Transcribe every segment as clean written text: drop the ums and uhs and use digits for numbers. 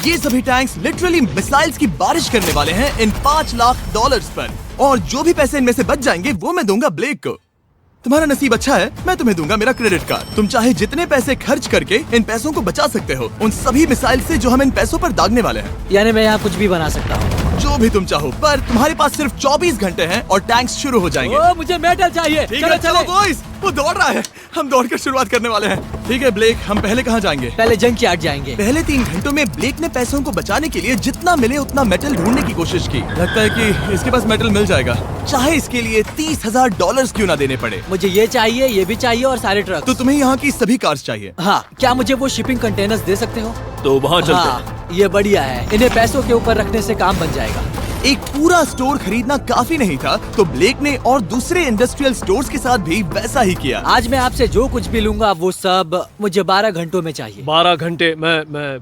ये सभी tanks literally missiles की बारिश करने वाले हैं इन $5 लाख पर, और जो भी पैसे इनमें से बच जाएंगे वो मैं दूंगा ब्लेक को। तुम्हारा नसीब अच्छा है, मैं तुम्हें दूंगा मेरा क्रेडिट कार्ड। तुम चाहे जितने पैसे खर्च करके इन पैसों को बचा सकते हो, उन सभी मिसाइल से जो हम इन पैसों पर दागने वाले हैं। यानी मैं यहाँ कुछ भी बना सकता हूँ? जो भी तुम चाहो, पर तुम्हारे पास सिर्फ 24 घंटे हैं और टैंक्स शुरू हो जाएंगे। मुझे मेटल चाहिए। चलो बॉयज, वो दौड़ रहा है, हम दौड़कर शुरुआत करने वाले हैं। ठीक है ब्लेक, हम पहले कहाँ जाएंगे? पहले जंकयार्ड जाएंगे। पहले 3 घंटों में ब्लेक ने पैसों को बचाने के लिए जितना मिले उतना मेटल ढूंढने की कोशिश की। लगता है कि इसके पास मेटल मिल जाएगा, चाहे इसके लिए $30,000 क्यों ना देने पड़े। मुझे ये चाहिए, ये भी चाहिए और सारे ट्रक। तो तुम्हें यहाँ की सभी कार्स चाहिए? हाँ, क्या मुझे वो शिपिंग कंटेनर्स दे सकते हो? तो वहाँ चलते हैं। हाँ, ये बढ़िया है, इन्हें पैसों के ऊपर रखने से काम बन जाएगा। एक पूरा स्टोर खरीदना काफी नहीं था, तो ब्लेक ने और दूसरे इंडस्ट्रियल स्टोर्स के साथ भी वैसा ही किया। आज मैं आपसे जो कुछ भी लूंगा वो सब मुझे 12 घंटों में चाहिए। 12 घंटे? मैं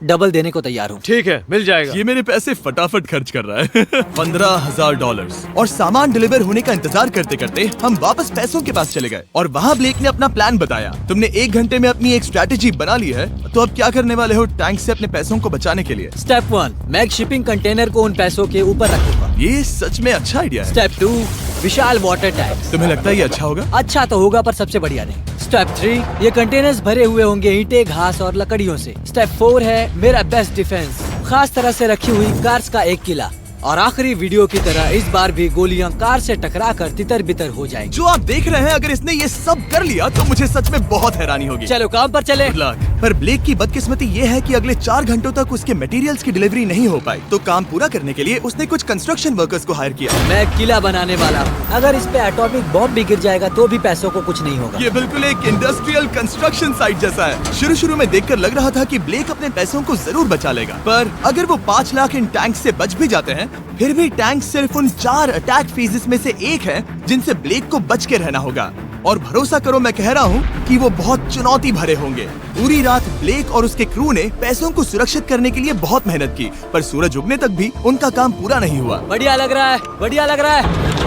डबल देने को तैयार हूँ। ठीक है, मिल जाएगा। ये मेरे पैसे फटाफट खर्च कर रहा है। $15,000। और सामान डिलीवर होने का इंतजार करते करते हम वापस पैसों के पास चले गए और वहाँ ब्लेक ने अपना प्लान बताया। तुमने 1 घंटे में अपनी एक स्ट्रैटेजी बना ली है, तो अब क्या करने वाले हो टैंक से अपने पैसों को बचाने के लिए? स्टेप 1, मैं एक शिपिंग कंटेनर को उन पैसों के ऊपर रखूंगा। ये सच में अच्छा आइडिया है। स्टेप 2, विशाल वाटर टैंक। तुम्हें लगता है ये अच्छा होगा? अच्छा तो होगा, पर सबसे बढ़िया नहीं। स्टेप 3, ये कंटेनर्स भरे हुए होंगे ईंटें, घास और लकड़ियों से। स्टेप 4 है मेरा बेस्ट डिफेंस, खास तरह से रखी हुई कार्स का एक किला। और आखिरी वीडियो की तरह इस बार भी गोलियां कार से टकराकर तितर बितर हो जाएंगी। जो आप देख रहे हैं, अगर इसने ये सब कर लिया तो मुझे सच में बहुत हैरानी होगी। चलो काम पर चले। पर ब्लेक की बदकिस्मती ये है कि अगले 4 घंटों तक उसके मटेरियल्स की डिलीवरी नहीं हो पाई, तो काम पूरा करने के लिए उसने कुछ कंस्ट्रक्शन वर्कर्स को हायर किया। मैं किला बनाने वाला हूँ, अगर इस पे एटॉमिक बॉम्ब भी गिर जाएगा तो भी पैसों को कुछ नहीं होगा। ये बिल्कुल एक इंडस्ट्रियल कंस्ट्रक्शन साइट जैसा है। शुरू में देखकर लग रहा था कि ब्लेक अपने पैसों को जरूर बचा लेगा, पर अगर वो 5 लाख इन टैंक से बच भी जाते हैं, फिर भी टैंक सिर्फ उन 4 अटैक फेजेस में से एक है जिनसे ब्लेक को बच के रहना होगा। और भरोसा करो, मैं कह रहा हूँ कि वो बहुत चुनौती भरे होंगे। पूरी रात ब्लेक और उसके क्रू ने पैसों को सुरक्षित करने के लिए बहुत मेहनत की, पर सूरज उगने तक भी उनका काम पूरा नहीं हुआ। बढ़िया लग रहा है, बढ़िया लग रहा है।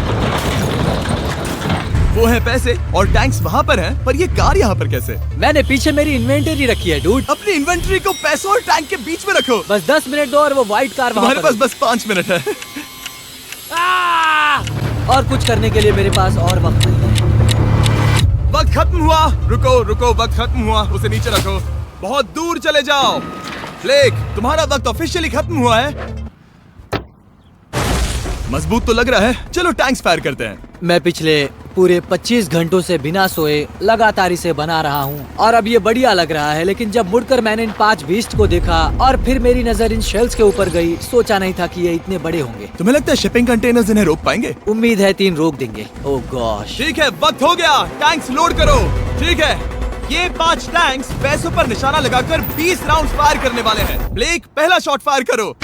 वो है पैसे और टैंक्स वहाँ पर हैं, पर ये कार यहाँ पर कैसे? मैंने पीछे मेरी इन्वेंटरी रखी है डूड। अपनी इन्वेंटरी को पैसों और टैंक के बीच में रखो। बस 10 मिनट दो और वो व्हाइट कार वहाँ तुम्हारे पर पास बस 5 मिनट है। और कुछ करने के लिए मेरे पास और वक्त नहीं है। वक्त खत्म हुआ। रुको, वक्त खत्म हुआ, उसे नीचे रखो। बहुत दूर चले जाओ। ब्लेक, तुम्हारा वक्त ऑफिशियली खत्म हुआ है। मजबूत तो लग रहा है, चलो टैंक्स फायर करते हैं। मैं पिछले पूरे 25 घंटों से बिना सोए लगातार इसे बना रहा हूँ और अब ये बढ़िया लग रहा है, लेकिन जब मुड़कर मैंने इन 5 बीस्ट को देखा और फिर मेरी नजर इन शेल्स के ऊपर गई, सोचा नहीं था कि ये इतने बड़े होंगे। तुम्हें लगता है शिपिंग कंटेनर्स इन्हें रोक पाएंगे? उम्मीद है 3 रोक देंगे। ओह गॉश। ठीक है, वक्त हो गया, टैंक्स लोड करो। ठीक है, ये 5 टैंक्स पैसों पर निशाना लगाकर 20 राउंड फायर करने वाले हैं। ब्लेक, पहला शॉट फायर करो।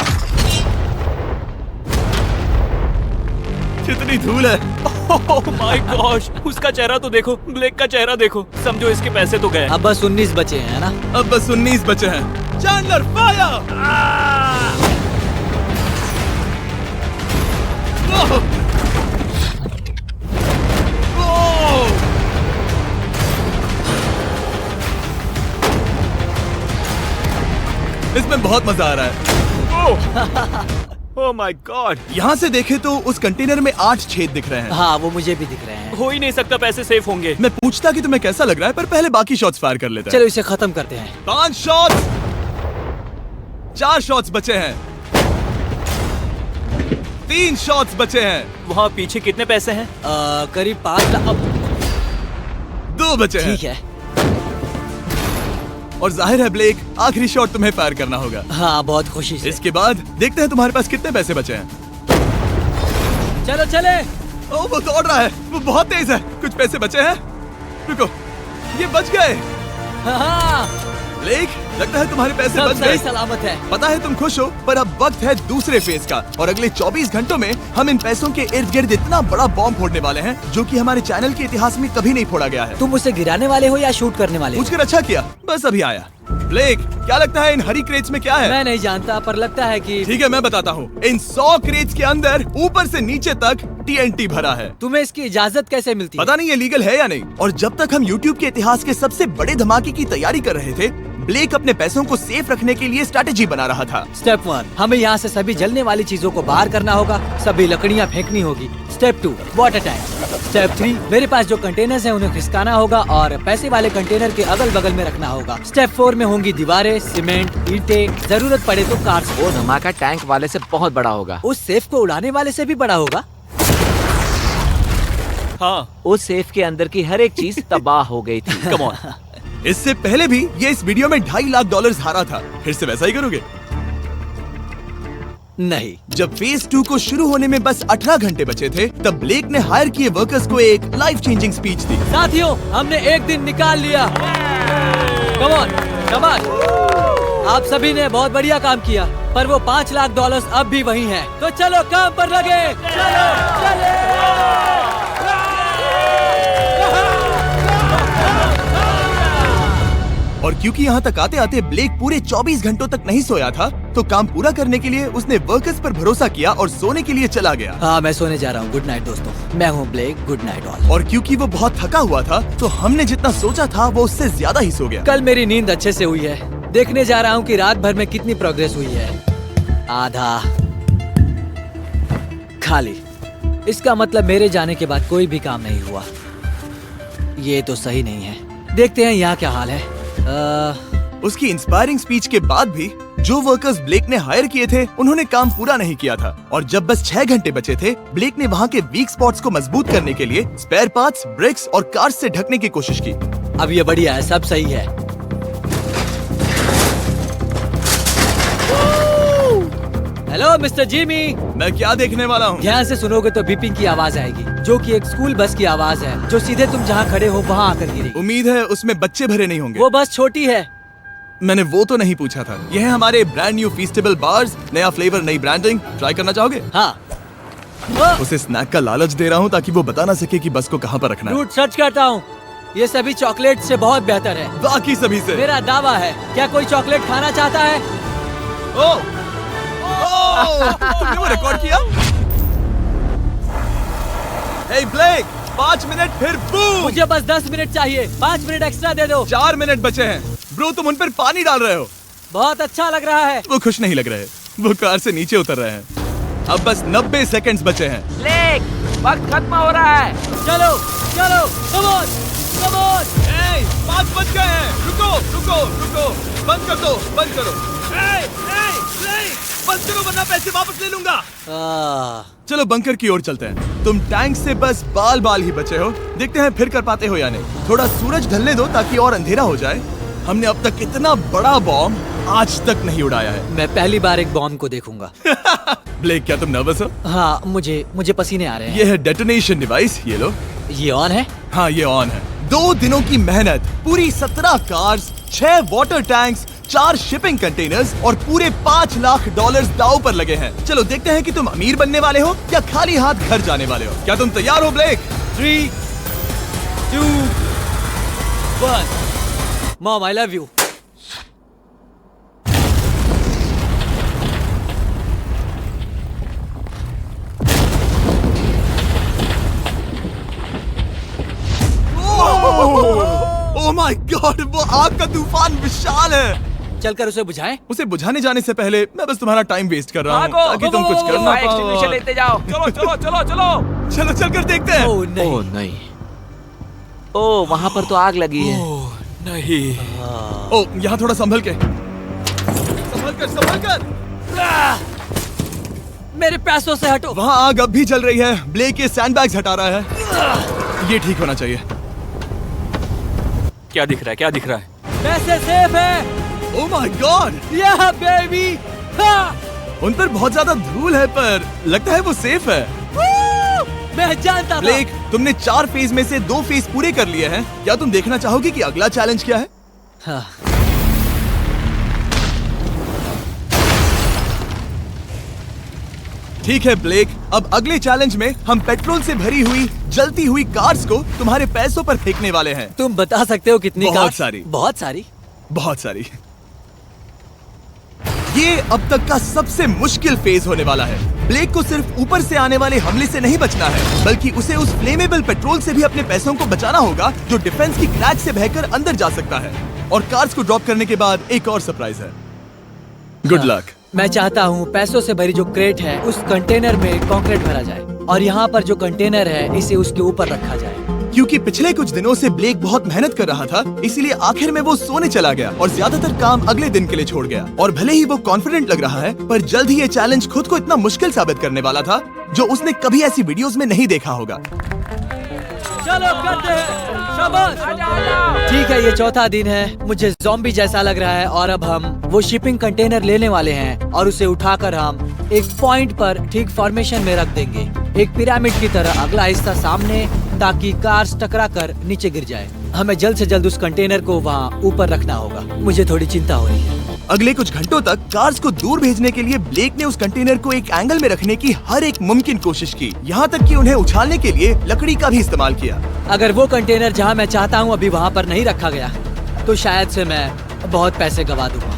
कितनी धूल है। ओह माय गॉश, उसका चेहरा तो देखो, ब्लेक का चेहरा देखो। समझो इसके पैसे तो गए। अब बस 19 बचे हैं ना? अब बस 19 बचे हैं। Chandler fire. इसमें बहुत मजा आ रहा है। ओह माय गॉड। यहाँ से देखे तो उस कंटेनर में 8 छेद दिख रहे हैं। हाँ, वो मुझे भी दिख रहे हैं। हो ही नहीं सकता, पैसे सेफ होंगे। मैं पूछता कि तुम्हें कैसा लग रहा है, पर पहले बाकी शॉट्स फायर कर लेते हैं। चलो इसे खत्म करते हैं। 5 शॉट्स, 4 शॉट्स बचे हैं, 3 शॉट्स बचे हैं। वहाँ पीछे कितने पैसे हैं? करीब 5 लाख। 2 बचे हैं। ठीक है। और जाहिर है ब्लेक, आखिरी शॉट तुम्हें फायर करना होगा। हाँ, बहुत खुशी से। इसके बाद देखते हैं तुम्हारे पास कितने पैसे बचे हैं। चलो चले। ओह, वो दौड़ रहा है, वो बहुत तेज है। कुछ पैसे बचे हैं। रुको, ये बच गए। हाँ, ब्लेक, लगता है तुम्हारे पैसे सब बच सही गए। सलामत है। पता है तुम खुश हो, पर अब वक्त है दूसरे फेज का, और अगले 24 घंटों में हम इन पैसों के इर्द गिर्द इतना बड़ा बॉम्ब फोड़ने वाले हैं जो कि हमारे चैनल के इतिहास में कभी नहीं फोड़ा गया है। तुम उसे गिराने वाले हो या शूट करने वाले हो? पूछकर अच्छा किया, बस अभी आया। ब्लेक, क्या लगता है इन हरी क्रेट्स में क्या है? मैं नहीं जानता, पर लगता है कि ठीक है, मैं बताता हूँ। इन 100 क्रेट्स के अंदर ऊपर से नीचे तक TNT भरा है। तुम्हें इसकी इजाजत कैसे मिलती है? पता नहीं ये लीगल है या नहीं। और जब तक हम YouTube के इतिहास के सबसे बड़े धमाके की तैयारी कर रहे थे, ब्लेक अपने पैसों को सेफ रखने के लिए स्ट्रेटेजी बना रहा था। स्टेप 1, हमें यहाँ से सभी जलने वाली चीजों को बाहर करना होगा, सभी लकड़ियाँ फेंकनी होगी। Step 2, water tank. स्टेप 3, मेरे पास जो कंटेनर्स हैं उन्हें खिसकाना होगा और पैसे वाले कंटेनर के अगल बगल में रखना होगा। स्टेप 4 में होंगी दीवारें, सीमेंट, ईंटें, जरूरत पड़े तो कार्स। वो धमाका टैंक वाले से बहुत बड़ा होगा। उस सेफ को उड़ाने वाले से भी बड़ा होगा। हाँ, उस सेफ के अंदर की हर एक चीज तबाह हो गई थी। Come on. इससे पहले भी ये इस वीडियो में $2.5 लाख हारा था। फिर से वैसा ही करोगे? नहीं। जब फेज 2 को शुरू होने में बस 18 घंटे बचे थे, तब ब्लेक ने हायर किए वर्कर्स को एक लाइफ चेंजिंग स्पीच दी। साथियों, हमने एक दिन निकाल लिया। कम ऑन, शाबाश। आप सभी ने बहुत बढ़िया काम किया, पर वो $5 लाख अब भी वही हैं। तो चलो काम पर लगे। चलो। और क्योंकि यहाँ तक आते आते ब्लेक पूरे 24 घंटों तक नहीं सोया था, तो काम पूरा करने के लिए उसने वर्कर्स पर भरोसा किया और सोने के लिए चला गया। हाँ, मैं सोने जा रहा हूँ। गुड नाइट दोस्तों। मैं हूँ ब्लेक। Good night all. और क्योंकि वो बहुत थका हुआ था, तो हमने जितना सोचा था वो उससे ज्यादा ही सो गया। कल मेरी नींद अच्छे से हुई है। देखने जा रहा हूँ कि रात भर में कितनी प्रोग्रेस हुई है। आधा खाली। इसका मतलब मेरे जाने के बाद कोई भी काम नहीं हुआ। ये तो सही नहीं है। देखते हैं यहाँ क्या हाल है। उसकी इंस्पायरिंग स्पीच के बाद भी जो वर्कर्स ब्लेक ने हायर किए थे, उन्होंने काम पूरा नहीं किया था। और जब बस 6 घंटे बचे थे, ब्लेक ने वहाँ के वीक स्पॉट्स को मजबूत करने के लिए स्पेयर पार्ट्स, ब्रिक्स और कार्स से ढकने की कोशिश की। अब ये बढ़िया है, सब सही है। Hello mister Jimmy. मैं क्या देखने वाला हूँ? ध्यान से सुनोगे तो बीपिंग की आवाज आएगी, जो कि एक स्कूल बस की आवाज है, जो सीधे तुम जहाँ खड़े हो वहाँ आकर गिरेगी। उम्मीद है उसमें बच्चे भरे नहीं होंगे। वो बस छोटी है। मैंने वो तो नहीं पूछा था। यह है हमारे ब्रांड न्यू फीस्टेबल बार्स। नया फ्लेवर, नई ब्रांडिंग। ट्राई करना चाहोगे? हाँ। उसे स्नैक का लालच दे रहा हूँ ताकि वो बता ना सके कि बस को कहाँ पर रखना है। रूट सर्च करता हूँ। ये सभी चॉकलेट से बहुत बेहतर है। बाकी सभी से। मेरा दावा है। क्या कोई चॉकलेट खाना चाहता है? तुमने वो रिकॉर्ड किया? Hey ब्लेक, 5 मिनट फिर बूम। मुझे बस 10 मिनट चाहिए। 5 मिनट एक्स्ट्रा दे दो। 4 मिनट बचे हैं। ब्रो, तुम उन पर पानी डाल रहे हो। बहुत अच्छा लग रहा है। वो खुश नहीं लग रहे। वो कार से नीचे उतर रहे हैं। अब बस 90 सेकंड्स बचे हैं। ब्लेक, वक्त खत्म हो रहा है। चलो चलो, कम ऑन कम ऑन। 5 बज गए हैं। रुको रुको रुको, बंद कर दो, बंद करो। बंद करो वरना पैसे वापस ले लूंगा। चलो बंकर की ओर चलते हैं। तुम टैंक से बस बाल ही बचे हो। देखते हैं फिर कर पाते हो या नहीं। थोड़ा सूरज ढलने दो ताकि और अंधेरा हो जाए। हमने अब तक इतना बड़ा बॉम्ब आज तक नहीं उड़ाया है। मैं पहली बार एक बॉम्ब को देखूंगा। ब्लेक, क्या तुम नर्वस हो? हाँ, मुझे पसीने आ रहे हैं। ये है डेटोनेशन डिवाइस। ये लो। ये ऑन है? हाँ, ये ऑन है। 2 दिनों की मेहनत, पूरी 17 cars, 6 water tanks, 4 shipping containers और पूरे $5 लाख दांव पर लगे हैं। चलो देखते हैं कि तुम अमीर बनने वाले हो या खाली हाथ घर जाने वाले हो। क्या तुम तैयार हो Blake? 3, 2, 1। Mom, I love you. Oh my God, वो आग का तूफान विशाल है। चलकर उसे बुझाएं? उसे बुझाने जाने से पहले मैं बस तुम्हारा टाइम वेस्ट कर रहा हूँ भागो, ताकि तुम कुछ कर ना फायर एक्सटिंग्विशर पाओ। लेते जाओ। चलो चलो चलो चलो। चलो चलकर देखते हैं। ओह नहीं। ओह नहीं। ओह, वहाँ पर तो आग लगी है। नहीं। ओह, यहाँ थोड़ा संभल के। संभल कर। मेरे पैसों से हटो। वहाँ आग अब भी जल रही है। ब्लेक ये सैंडबैग्स हटा रहा है। ये ठीक होना चाहिए। क्या दिख रहा है? पैसे सेफ है। ओह माय गॉड, या बेबी। उन पर बहुत ज्यादा धूल है, पर लगता है वो सेफ है। मैं जानता था। ब्लेक, तुमने 4 फेज में से 2 फेज पूरे कर लिए हैं। क्या तुम देखना चाहोगे कि अगला चैलेंज क्या है? हाँ। ठीक है ब्लेक, अब अगले चैलेंज में हम पेट्रोल से भरी हुई जलती हुई कार्स को तुम्हारे पैसों पर फेंकने वाले हैं। तुम बता सकते हो कितनी बहुत कार्स? सारी। बहुत सारी। बहुत सारी। ये अब तक का सबसे मुश्किल फेज होने वाला है। ब्लेक को सिर्फ ऊपर से आने वाले हमले से नहीं बचना है, बल्कि उसे उस फ्लेमेबल पेट्रोल से भी अपने पैसों को बचाना होगा जो डिफेंस की क्रैक से बहकर अंदर जा सकता है। और कार्स को ड्रॉप करने के बाद एक और सरप्राइज है। Good luck. मैं चाहता हूँ पैसों से भरी जो क्रेट है उस कंटेनर में कंक्रीट भरा जाए और यहाँ पर जो कंटेनर है इसे उसके ऊपर रखा जाए। क्योंकि पिछले कुछ दिनों से ब्लेक बहुत मेहनत कर रहा था, इसीलिए आखिर में वो सोने चला गया और ज्यादातर काम अगले दिन के लिए छोड़ गया। और भले ही वो कॉन्फिडेंट लग रहा है, पर जल्द ही ये चैलेंज खुद को इतना मुश्किल साबित करने वाला था जो उसने कभी ऐसी वीडियोस में नहीं देखा होगा। चलो करते हैं, शाबाश। ठीक है, ये चौथा दिन है। मुझे ज़ॉम्बी जैसा लग रहा है और अब हम वो शिपिंग कंटेनर लेने वाले हैं और उसे उठाकर हम एक पॉइंट पर ठीक फॉर्मेशन में रख देंगे, एक पिरामिड की तरह। अगला हिस्सा सामने, ताकि कार्स टकरा कर नीचे गिर जाए। हमें जल्द से जल्द उस कंटेनर को वहाँ ऊपर रखना होगा। मुझे थोड़ी चिंता हो रही है। अगले कुछ घंटों तक कार्स को दूर भेजने के लिए ब्लेक ने उस कंटेनर को एक एंगल में रखने की हर एक मुमकिन कोशिश की, यहाँ तक कि उन्हें उछालने के लिए लकड़ी का भी इस्तेमाल किया। अगर वो कंटेनर जहाँ मैं चाहता हूँ अभी वहाँ पर नहीं रखा गया तो शायद से मैं बहुत पैसे गवा दूंगा।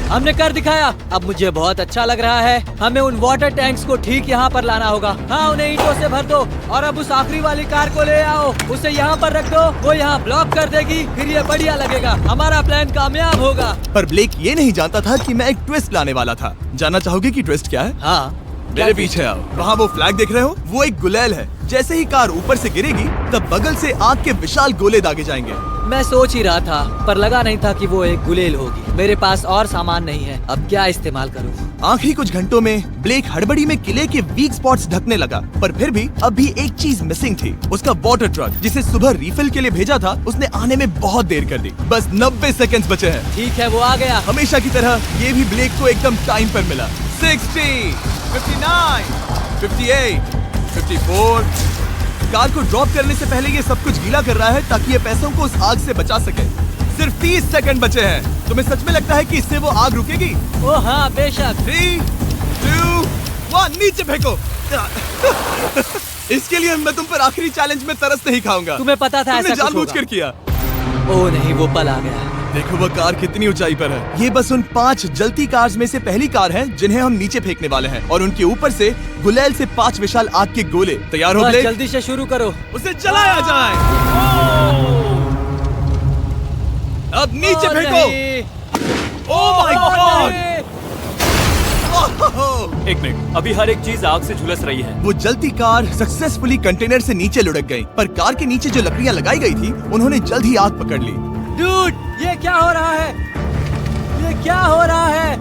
हमने कर दिखाया, अब मुझे बहुत अच्छा लग रहा है। हमें उन वाटर टैंक्स को ठीक यहाँ पर लाना होगा। हाँ, उन्हें ईंटों से भर दो और अब उस आखिरी वाली कार को ले आओ, उसे यहाँ पर रख दो। वो यहाँ ब्लॉक कर देगी, फिर ये बढ़िया लगेगा। हमारा प्लान कामयाब होगा। पर ब्लेक ये नहीं जानता था कि मैं एक ट्विस्ट लाने वाला था। जानना चाहोगे कि ट्विस्ट क्या है? हाँ, मेरे पीछे आओ। वहाँ वो फ्लैग देख रहे हो, वो एक गुलेल है। जैसे ही कार ऊपर से गिरेगी तब बगल से आग के विशाल गोले दागे जाएंगे। मैं सोच ही रहा था, पर लगा नहीं था कि वो एक गुलेल होगी। मेरे पास और सामान नहीं है, अब क्या इस्तेमाल करूँ? आखिरी कुछ घंटों में ब्लेक हड़बड़ी में किले के वीक स्पॉट्स ढकने लगा, पर फिर भी अब भी एक चीज मिसिंग थी। उसका वाटर ट्रक, जिसे सुबह रिफिल के लिए भेजा था, उसने आने में बहुत देर कर दी। बस 90 सेकंड्स बचे हैं। ठीक है, वो आ गया। हमेशा की तरह ये भी ब्लेक को एकदम टाइम पर मिला। 60, 59, 58, 54। कार को ड्रॉप करने से पहले ये सब कुछ गीला कर रहा है ताकि ये पैसों को उस आग से बचा सके। सिर्फ 30 सेकंड बचे हैं। तुम्हें सच में लगता है कि इससे वो आग रुकेगी? ओ हाँ, बेशक। 3, 2, 1, नीचे फेंको। इसके लिए मैं तुम पर आखिरी चैलेंज में तरस नहीं खाऊंगा। तुम्हें पता था तुमने ऐसा कुछ जानबूझकर होगा। किया। ओ नहीं, वो पल आ गया। देखो वो कार कितनी ऊंचाई पर है। ये बस उन 5 जलती कार्स में से पहली कार है जिन्हें हम नीचे फेंकने वाले हैं, और उनके ऊपर से गुलेल से 5 विशाल आग के गोले। तैयार हो बस ब्लेक? जल्दी से शुरू करो। उसे जलाया जाए। अब नीचे ओ फेंको। नहीं। Oh my oh God! नहीं। एक मिनट, अभी हर एक चीज आग से झुलस रही है। वो जलती कार सक्सेसफुली कंटेनर से नीचे लुढ़क गई, पर कार के नीचे जो लकड़ियां लगाई गई थी उन्होंने जल्द ही आग पकड़ ली। डूड, ये क्या हो रहा है? ये क्या हो रहा है?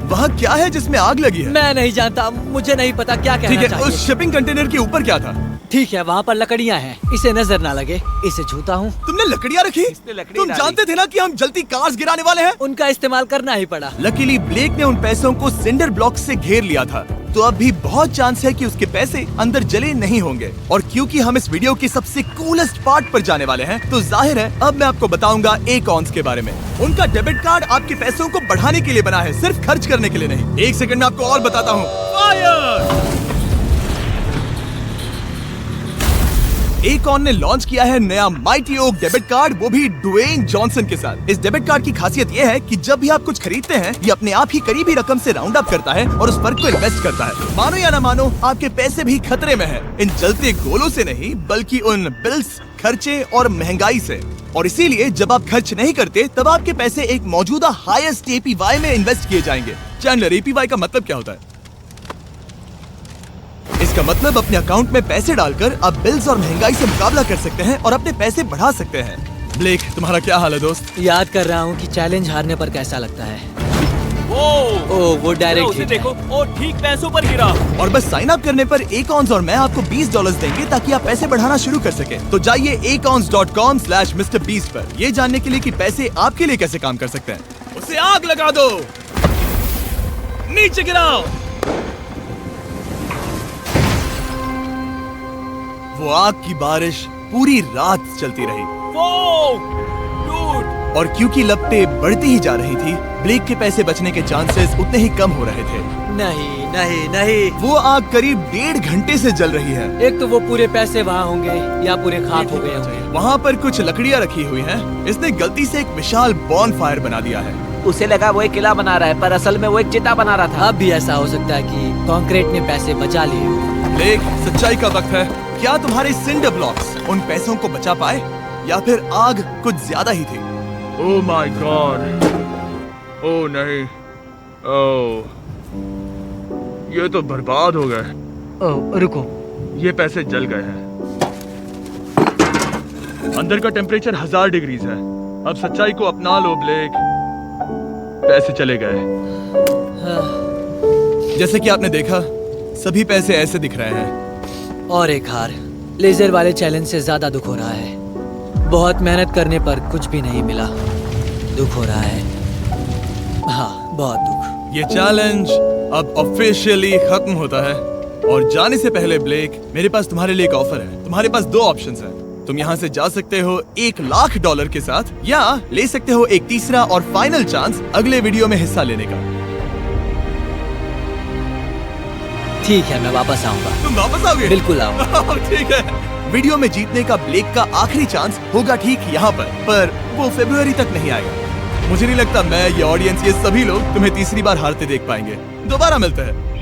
वहाँ क्या है जिसमें आग लगी है? मैं नहीं जानता, मुझे नहीं पता क्या ठीक कहना है, चाहिए। उस शिपिंग कंटेनर के ऊपर क्या था? ठीक है, वहाँ पर लकड़ियाँ हैं, इसे नजर ना लगे। इसे छूता हूँ। तुमने लकड़ियाँ रखी? इसने लकड़ी तुम डाली। जानते थे ना कि हम जलती कार्स गिराने वाले हैं? उनका इस्तेमाल करना ही पड़ा। लकीली ब्लेक ने उन पैसों को सिंडर ब्लॉक से घेर लिया था, तो अब भी बहुत चांस है कि उसके पैसे अंदर जले नहीं होंगे। और क्योंकि हम इस वीडियो के सबसे कूलेस्ट पार्ट पर जाने वाले हैं, तो जाहिर है अब मैं आपको बताऊंगा एकॉन्स के बारे में। उनका डेबिट कार्ड आपके पैसों को बढ़ाने के लिए बना है, सिर्फ खर्च करने के लिए नहीं। एक सेकंड में आपको और बताता हूँ। फायर! एकॉन ने लॉन्च किया है नया माइटी ओक डेबिट कार्ड, वो भी ड्वेन जॉनसन के साथ। इस डेबिट कार्ड की खासियत ये है कि जब भी आप कुछ खरीदते हैं, ये अपने आप ही करीबी रकम से राउंड अप करता है और उस फर्क को इन्वेस्ट करता है। मानो या ना मानो, आपके पैसे भी खतरे में हैं। इन जलते गोलों से नहीं, बल्कि उन बिल्स, खर्चे और महंगाई से। और इसीलिए जब आप खर्च नहीं करते, तब आपके पैसे एक मौजूदा हाईएस्ट APY में इन्वेस्ट किए जाएंगे। चैंडलर, APY का मतलब क्या होता है? इसका मतलब अपने अकाउंट में पैसे डालकर आप बिल्स और महंगाई से मुकाबला कर सकते हैं और अपने पैसे बढ़ा सकते हैं। ब्लेक, तुम्हारा क्या हाल है दोस्त? याद कर रहा हूँ कि चैलेंज हारने पर कैसा लगता है। वो जरा डायरेक्ट उसे देखो, ओ ठीक पैसों पर गिरा। और बस साइन अप करने पर एकॉन्स और मैं आपको $20 देंगे ताकि आप पैसे बढ़ाना शुरू कर सके। तो जाइए acons.com/MrBeast पर ये जानने के लिए कि पैसे आपके लिए कैसे काम कर सकते हैं। उसे आग लगा दो, नीचे गिराओ। वो आग की बारिश पूरी रात चलती रही। डूड, और क्योंकि लपटें बढ़ती ही जा रही थी, ब्लेक के पैसे बचने के चांसेस उतने ही कम हो रहे थे। नहीं नहीं नहीं, वो आग करीब 1.5 घंटे से जल रही है। एक तो वो पूरे पैसे वहाँ होंगे या पूरे खाक हो गए होंगे। वहाँ पर कुछ लकड़ियाँ रखी हुई हैं। इसने गलती से एक विशाल बॉनफायर बना दिया है। उसे लगा वो एक किला बना रहा है, पर असल में वो एक चिता बना रहा था। अब भी ऐसा हो सकता है कि कंक्रीट ने पैसे बचा लिए हो। ब्लेक, सच्चाई का वक्त है। क्या तुम्हारे सिंडर ब्लॉक्स उन पैसों को बचा पाए? या फिर आग कुछ ज्यादा ही थी। ओह माय गॉड, ओह नहीं, ओह ये तो बर्बाद हो गए। ओह रुको, ये पैसे जल गए हैं। अंदर का टेम्परेचर 1000 डिग्रीज है। अब सच्चाई को अपना लो ब्लेक, पैसे चले गए। जैसे कि आपने देखा, सभी पैसे ऐसे दिख रहे हैं। और एक हार। लेजर वाले चैलेंज से ज्यादा दुख हो रहा है। बहुत मेहनत करने पर कुछ भी नहीं मिला। दुख हो रहा है, हाँ बहुत दुख। ये चैलेंज अब ऑफिशियली खत्म होता है। और जाने से पहले ब्लेक, मेरे पास तुम्हारे लिए एक ऑफर है। तुम्हारे पास 2 ऑप्शंस हैं। तुम यहाँ से जा सकते हो $1,00,000 के साथ, या ले सकते हो एक तीसरा और फाइनल चांस अगले वीडियो में हिस्सा लेने का। ठीक है, मैं वापस आऊंगा। तुम वापस आओगे? बिल्कुल आऊंगा। ठीक है। वीडियो में जीतने का ब्लेक का आखिरी चांस होगा ठीक यहाँ पर वो फरवरी तक नहीं आएगा। मुझे नहीं लगता मैं, ये ऑडियंस, ये सभी लोग तुम्हें तीसरी बार हारते देख पाएंगे। दोबारा मिलते हैं।